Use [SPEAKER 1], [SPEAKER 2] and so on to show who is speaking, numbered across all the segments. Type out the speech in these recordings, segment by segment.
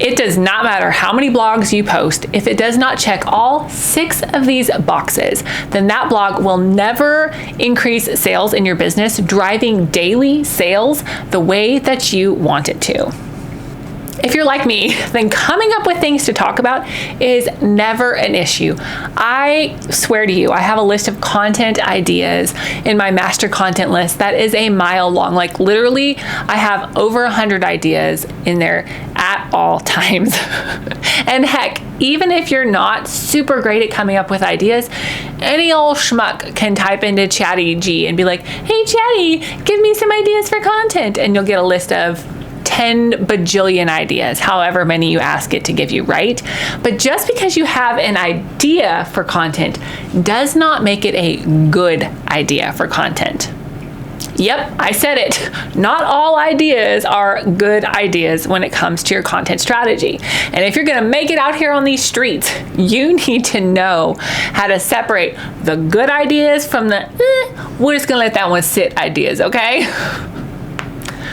[SPEAKER 1] It does not matter how many blogs you post. If it does not check all 6 of these boxes, then that blog will never increase sales in your business, driving daily sales the way that you want it to. If you're like me, then coming up with things to talk about is never an issue. I swear to you, I have a list of content ideas in my master content list that is a mile long. Like literally, I have over 100 ideas in there at all times. And heck, even if you're not super great at coming up with ideas, any old schmuck can type into Chatty and be like, hey Chatty, give me some ideas for content. And you'll get a list of 10 bajillion ideas, however many you ask it to give you, right? But just because you have an idea for content does not make it a good idea for content. Yep, I said it. Not all ideas are good ideas when it comes to your content strategy. And if you're gonna make it out here on these streets, you need to know how to separate the good ideas from the, we're just gonna let that one sit ideas, okay?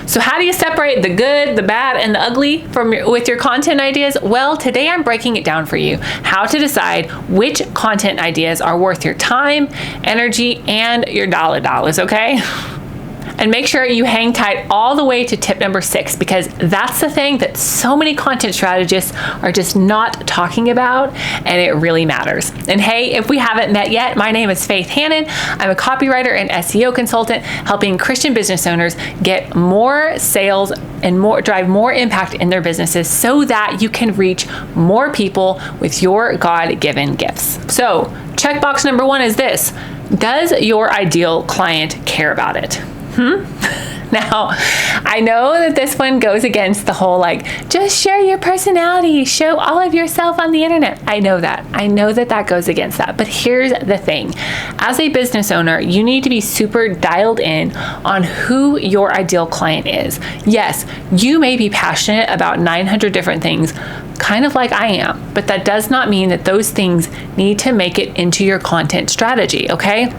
[SPEAKER 1] So how do you separate the good, the bad, and the ugly with your content ideas? Well, today I'm breaking it down for you, how to decide which content ideas are worth your time, energy, and your dollars, okay? And make sure you hang tight all the way to tip number 6, because that's the thing that so many content strategists are just not talking about, and it really matters. And hey, if we haven't met yet, my name is Faith Hanan. I'm a copywriter and SEO consultant helping Christian business owners get more sales and drive more impact in their businesses so that you can reach more people with your God-given gifts. So checkbox number 1 is this: does your ideal client care about it? Now, I know that this one goes against the whole just share your personality, show all of yourself on the internet. I know that goes against that. But here's the thing. As a business owner, you need to be super dialed in on who your ideal client is. Yes, you may be passionate about 900 different things, kind of like I am, but that does not mean that those things need to make it into your content strategy, okay?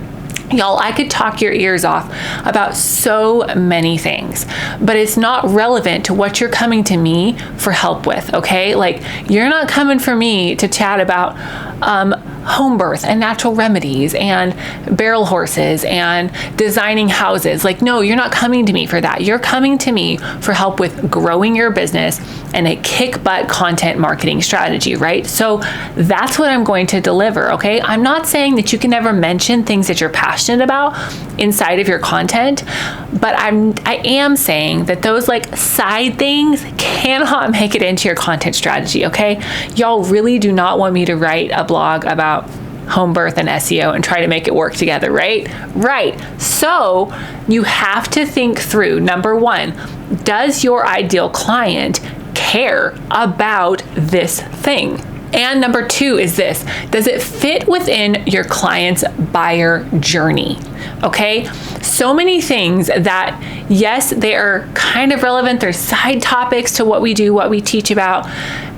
[SPEAKER 1] Y'all, I could talk your ears off about so many things, but it's not relevant to what you're coming to me for help with, okay? You're not coming for me to chat about home birth and natural remedies and barrel horses and designing houses. No, you're not coming to me for that. You're coming to me for help with growing your business and a kick-butt content marketing strategy, right? So that's what I'm going to deliver, okay? I'm not saying that you can never mention things that you're passionate about inside of your content, but I am saying that those side things cannot make it into your content strategy, okay? Y'all really do not want me to write a blog about home birth and SEO and try to make it work together, right? Right. So you have to think through, number 1, does your ideal client care about this thing? And number 2 is this: does it fit within your client's buyer journey? Okay, so many things that, yes, they are kind of relevant. They're side topics to what we do, what we teach about.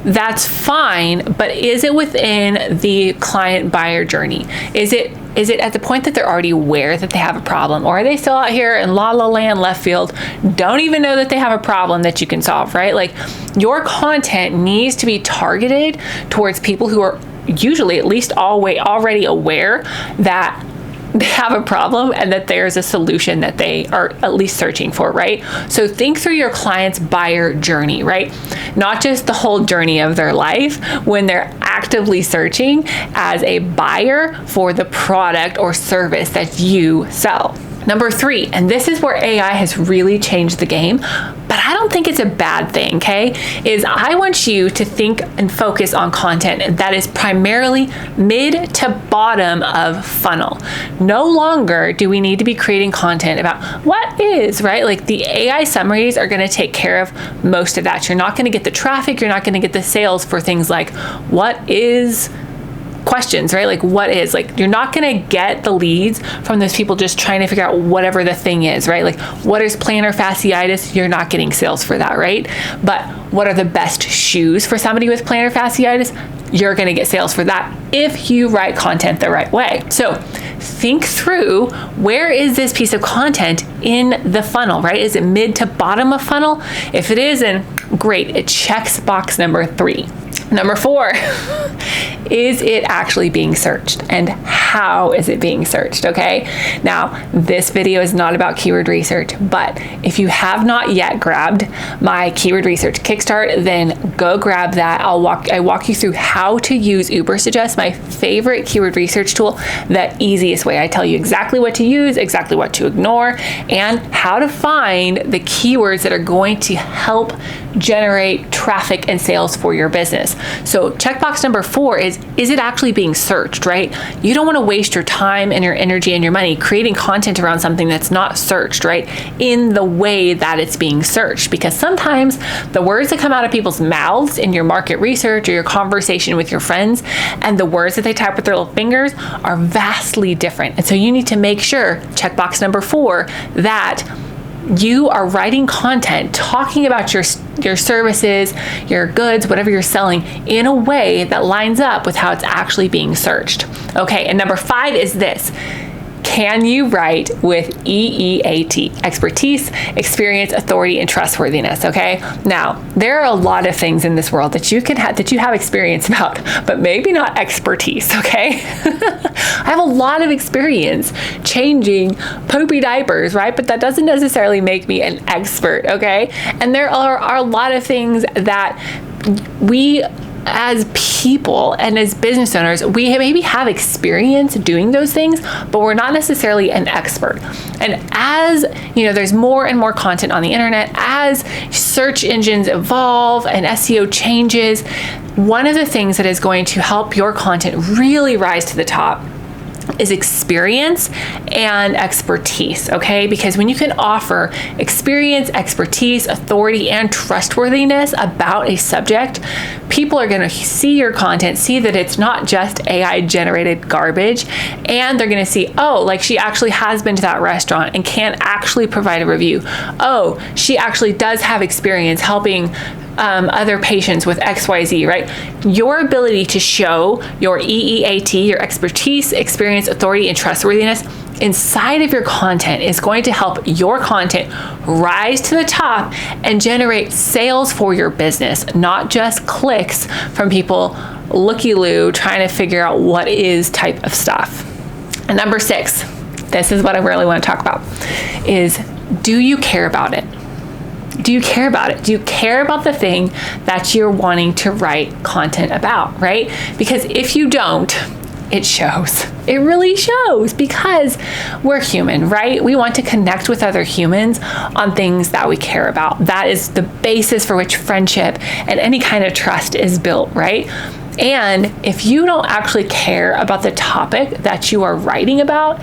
[SPEAKER 1] That's fine, but is it within the client buyer journey? Is it at the point that they're already aware that they have a problem, or are they still out here in la la land left field, don't even know that they have a problem that you can solve, right? Your content needs to be targeted towards people who are usually at least already aware that they have a problem and that there's a solution that they are at least searching for, right? So think through your client's buyer journey, right? Not just the whole journey of their life when they're actively searching as a buyer for the product or service that you sell. Number 3, and this is where AI has really changed the game, but I don't think it's a bad thing, okay? Is I want you to think and focus on content that is primarily mid to bottom of funnel. No longer do we need to be creating content about what is, right? The AI summaries are gonna take care of most of that. You're not gonna get the traffic, you're not gonna get the sales for things like what is questions, right? What is, you're not going to get the leads from those people just trying to figure out whatever the thing is, right? What is plantar fasciitis? You're not getting sales for that, right? But what are the best shoes for somebody with plantar fasciitis? You're going to get sales for that if you write content the right way. So think through, where is this piece of content in the funnel, right? Is it mid to bottom of funnel? If it is, then great, it checks box number 3. Number 4, is it actually being searched, and how is it being searched, okay? Now, this video is not about keyword research, but if you have not yet grabbed my Keyword Research Kickstart, then go grab that. I walk you through how to use Ubersuggest, my favorite keyword research tool, the easiest way. I tell you exactly what to use, exactly what to ignore, and how to find the keywords that are going to help generate traffic and sales for your business. So checkbox number 4 is it actually being searched, right? You don't want to waste your time and your energy and your money creating content around something that's not searched, right? In the way that it's being searched, because sometimes the words that come out of people's mouths in your market research or your conversation with your friends and the words that they type with their little fingers are vastly different. And so you need to make sure, checkbox number 4, that you are writing content talking about your services, your goods, whatever you're selling, in a way that lines up with how it's actually being searched. Okay, and number 5 is this. Can you write with EEAT, expertise, experience, authority, and trustworthiness, okay? Now, there are a lot of things in this world that you have experience about, but maybe not expertise, okay? I have a lot of experience changing poopy diapers, right? But that doesn't necessarily make me an expert, okay? And there are a lot of things that we as people and as business owners, we maybe have experience doing those things, but we're not necessarily an expert. And as you know, there's more and more content on the internet, as search engines evolve and SEO changes, one of the things that is going to help your content really rise to the top is experience and expertise, okay? Because when you can offer experience, expertise, authority, and trustworthiness about a subject, people are gonna see your content, see that it's not just AI-generated garbage, and they're gonna see, oh, like she actually has been to that restaurant and can actually provide a review. Oh, she actually does have experience helping other patients with XYZ, right? Your ability to show your EEAT, your expertise, experience, authority, and trustworthiness inside of your content is going to help your content rise to the top and generate sales for your business, not just clicks from people looky-loo trying to figure out what is type of stuff. And number 6, this is what I really want to talk about, is do you care about it? Do you care about it? Do you care about the thing that you're wanting to write content about, right? Because if you don't, it shows. It really shows, because we're human, right? We want to connect with other humans on things that we care about. That is the basis for which friendship and any kind of trust is built, right? And if you don't actually care about the topic that you are writing about,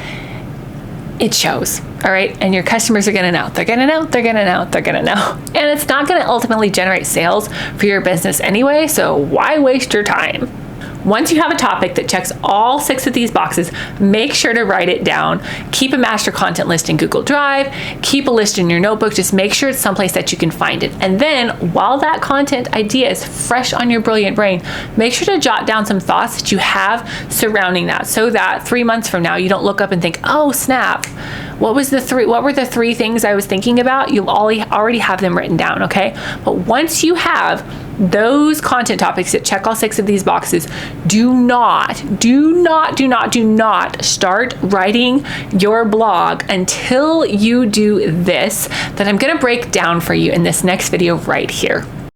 [SPEAKER 1] it shows, all right? And your customers are gonna know. They're gonna know, they're gonna know, they're gonna know. And it's not gonna ultimately generate sales for your business anyway, so why waste your time? Once you have a topic that checks all 6 of these boxes, make sure to write it down. Keep a master content list in Google Drive. Keep a list in your notebook. Just make sure it's someplace that you can find it. And then while that content idea is fresh on your brilliant brain, make sure to jot down some thoughts that you have surrounding that, so that 3 months from now, you don't look up and think, oh snap, what were the 3 things I was thinking about? You'll already have them written down, okay? But once you have those content topics that check all 6 of these boxes, do not start writing your blog until you do this that I'm gonna break down for you in this next video right here.